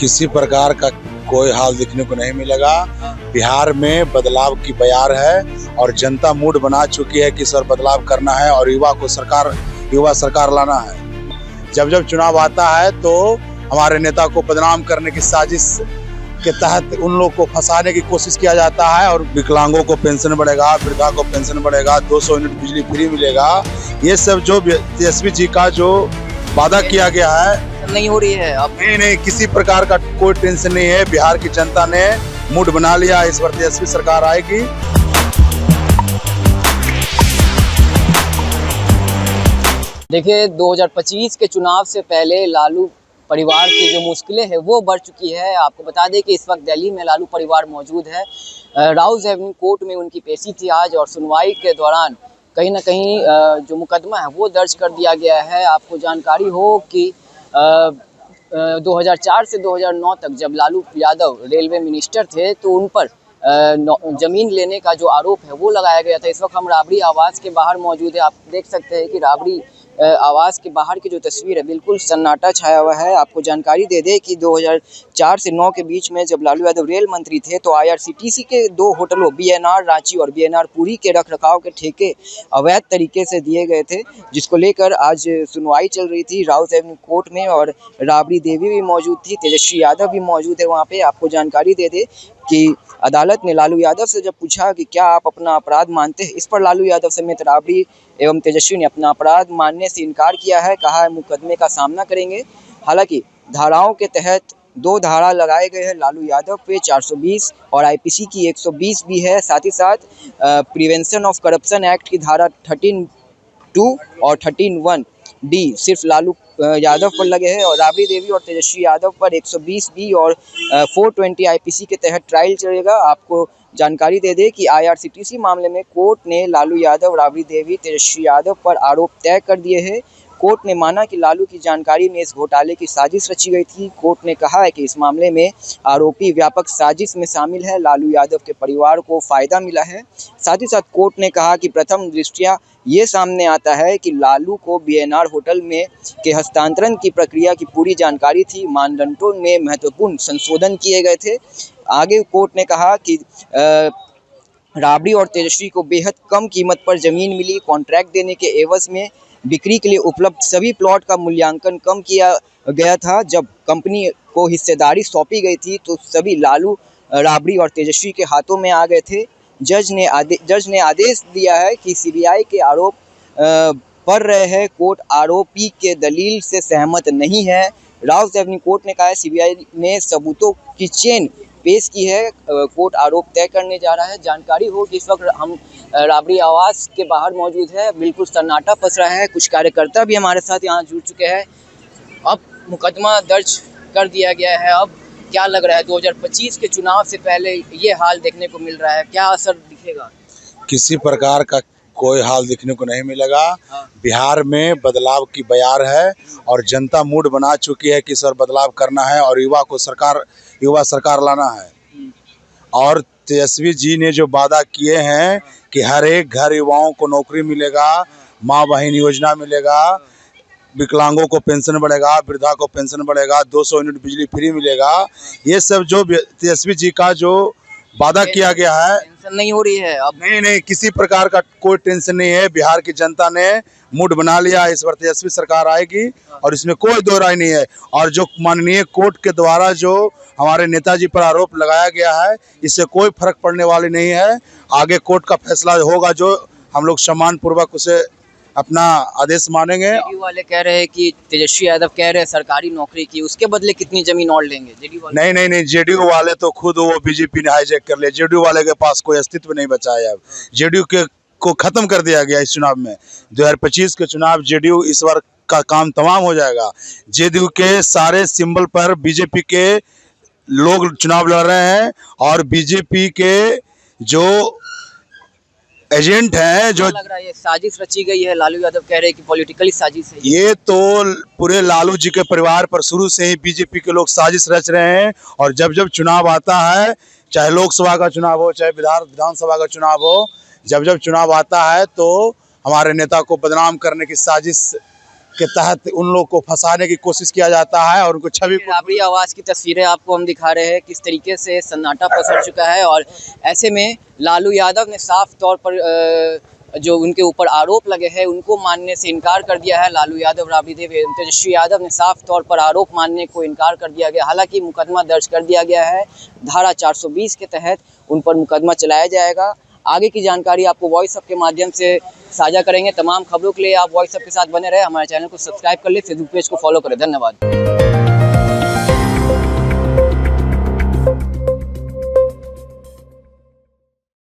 किसी प्रकार का कोई हाल देखने को नहीं मिलेगा। बिहार में बदलाव की बयार है और जनता मूड बना चुकी है कि सर बदलाव करना है और युवा सरकार लाना है। जब जब चुनाव आता है तो हमारे नेता को बदनाम करने की साजिश के तहत उन लोग को फंसाने की कोशिश किया जाता है और विकलांगों को पेंशन बढ़ेगा, वृद्धा को पेंशन बढ़ेगा, 200 यूनिट बिजली फ्री मिलेगा। ये सब जो तेजस्वी जी का जो वादा किया गया है नहीं हो रही है। अब नहीं, किसी प्रकार का कोई टेंशन नहीं है। बिहार की जनता ने मूड बना लिया, इस बार तेजस्वी सरकार आएगी। देखिए 2025 के चुनाव से पहले लालू परिवार की जो मुश्किलें हैं वो बढ़ चुकी है। आपको बता दें कि इस वक्त दिल्ली में लालू परिवार मौजूद है। राउज एवेन्यू कोर्ट में उनकी पेशी थी आज और सुनवाई के दौरान कहीं ना कहीं जो मुकदमा है वो दर्ज कर दिया गया है। आपको जानकारी हो कि 2004 से 2009 तक जब लालू यादव रेलवे मिनिस्टर थे तो उन पर जमीन लेने का जो आरोप है वो लगाया गया था। इस वक्त हम राबड़ी आवास के बाहर मौजूद है। आप देख सकते हैं कि राबड़ी आवास के बाहर की जो तस्वीर है बिल्कुल सन्नाटा छाया हुआ है। आपको जानकारी दे दें कि 2004 से 9 के बीच में जब लालू यादव रेल मंत्री थे तो IRCTC के 2 होटलों BNR रांची और BNR पुरी के रखरखाव के ठेके अवैध तरीके से दिए गए थे, जिसको लेकर आज सुनवाई चल रही थी राउज एवेन्यू कोर्ट में और राबड़ी देवी भी मौजूद थी, तेजस्वी यादव भी मौजूद है वहाँ पे। आपको जानकारी दे दें कि अदालत ने लालू यादव से जब पूछा कि क्या आप अपना अपराध मानते हैं, इस पर लालू यादव समेत राबड़ी एवं तेजस्वी ने अपना अपराध मानने से इनकार किया है। कहा है मुकदमे का सामना करेंगे। हालांकि धाराओं के तहत 2 धारा लगाए गए हैं लालू यादव पे, 420 और IPC की 120 भी है। साथ ही साथ प्रिवेंशन ऑफ करप्शन एक्ट की धारा 13(2) और 13(1)D सिर्फ लालू यादव पर लगे हैं और राबड़ी देवी और तेजस्वी यादव पर 120B और 420 IPC के तहत ट्रायल चलेगा। आपको जानकारी दे दें कि IRCTC मामले में कोर्ट ने लालू यादव, राबड़ी देवी, तेजस्वी यादव पर आरोप तय कर दिए हैं। कोर्ट ने माना कि लालू की जानकारी में इस घोटाले की साजिश रची गई थी। कोर्ट ने कहा है कि इस मामले में आरोपी व्यापक साजिश में शामिल है, लालू यादव के परिवार को फायदा मिला है। साथ ही साथ कोर्ट ने कहा कि प्रथम दृष्टया ये सामने आता है कि लालू को BNR होटल में के हस्तांतरण की प्रक्रिया की पूरी जानकारी थी, मानदंडों में महत्वपूर्ण संशोधन किए गए थे। आगे कोर्ट ने कहा कि राबड़ी और तेजस्वी को बेहद कम कीमत पर जमीन मिली। कॉन्ट्रैक्ट देने के एवज में बिक्री के लिए उपलब्ध सभी प्लॉट का मूल्यांकन कम किया गया था। जब कंपनी को हिस्सेदारी सौंपी गई थी तो सभी लालू, राबड़ी और तेजस्वी के हाथों में आ गए थे। जज ने आदेश दिया है कि CBI के आरोप पढ़ रहे हैं। कोर्ट आरोपी के दलील से सहमत नहीं है। राउज एवेन्यू कोर्ट ने कहा है CBI ने सबूतों की चेन पेश की है। कोर्ट आरोप तय करने जा रहा है। जानकारी हो कि इस वक्त हम राबड़ी आवास के बाहर मौजूद है, बिल्कुल सन्नाटा पसरा है। कुछ कार्यकर्ता भी हमारे साथ यहाँ जुड़ चुके हैं। अब मुकदमा दर्ज कर दिया गया है। अब क्या लग रहा है 2025 के चुनाव से पहले ये हाल देखने को मिल रहा है, क्या असर दिखेगा? किसी प्रकार का कोई हाल देखने को नहीं मिलेगा। बिहार में बदलाव की बयार है और जनता मूड बना चुकी है कि सर बदलाव करना है और युवा सरकार लाना है। और तेजस्वी जी ने जो वादा किए हैं कि हर एक घर युवाओं को नौकरी मिलेगा, माँ बहन योजना मिलेगा, विकलांगों को पेंशन बढ़ेगा, वृद्धा को पेंशन बढ़ेगा, 200 यूनिट बिजली फ्री मिलेगा। ये सब जो तेजस्वी जी का जो वादा किया गया है टेंशन नहीं हो रही है। अब नहीं, किसी प्रकार का कोई टेंशन नहीं है। बिहार की जनता ने मूड बना लिया, इस बार तेजस्वी सरकार आएगी और इसमें कोई दो राय नहीं है। और जो माननीय कोर्ट के द्वारा जो हमारे नेताजी पर आरोप लगाया गया है, इससे कोई फर्क पड़ने वाली नहीं है। आगे कोर्ट का फैसला होगा जो हम लोग सम्मान पूर्वक उसे अपना आदेश मानेंगे। JDU वाले कह रहे हैं कि तेजस्वी यादव कह रहे हैं सरकारी नौकरी की, उसके बदले कितनी जमीन और लेंगे? JDU वाले नहीं, JDU वाले तो खुद वो BJP ने हाईजैक कर लिया। JDU वाले के पास कोई अस्तित्व नहीं बचा है। अब JDU को खत्म कर दिया गया इस चुनाव में। 2025 के चुनाव JDU इस बार का काम तमाम हो जाएगा। JDU के सारे सिंबल पर BJP के लोग चुनाव लड़ रहे हैं और BJP के जो एजेंट हैं जो लग रहा है ये साजिश रची गई है। लालू यादव कह रहे हैं कि पॉलिटिकली साजिश है। ये तो पूरे लालू जी के परिवार पर शुरू से ही BJP के लोग साजिश रच रहे हैं। और जब जब चुनाव आता है, चाहे लोकसभा का चुनाव हो, चाहे विधानसभा का चुनाव हो, जब जब चुनाव आता है तो हमारे नेता को बदनाम करने की साजिश के तहत उन लोग को फंसाने की कोशिश किया जाता है और उनको छवि को राबड़ी आवाज की तस्वीरें आपको हम दिखा रहे हैं किस तरीके से सन्नाटा पसर चुका है। और ऐसे में लालू यादव ने साफ तौर पर जो उनके ऊपर आरोप लगे हैं उनको मानने से इनकार कर दिया है। लालू यादव, राबड़ी देवी एवं तेजस्वी यादव ने साफ तौर पर आरोप मानने को इनकार कर दिया गया। हालांकि मुकदमा दर्ज कर दिया गया है, धारा 420 के तहत उन पर मुकदमा चलाया जाएगा। आगे की जानकारी आपको वॉइस अप के माध्यम से साझा करेंगे। तमाम खबरों के लिए आप वॉइस अप के साथ बने रहे, हमारे चैनल को सब्सक्राइब कर ले, फेसबुक पेज को फॉलो करें। धन्यवाद।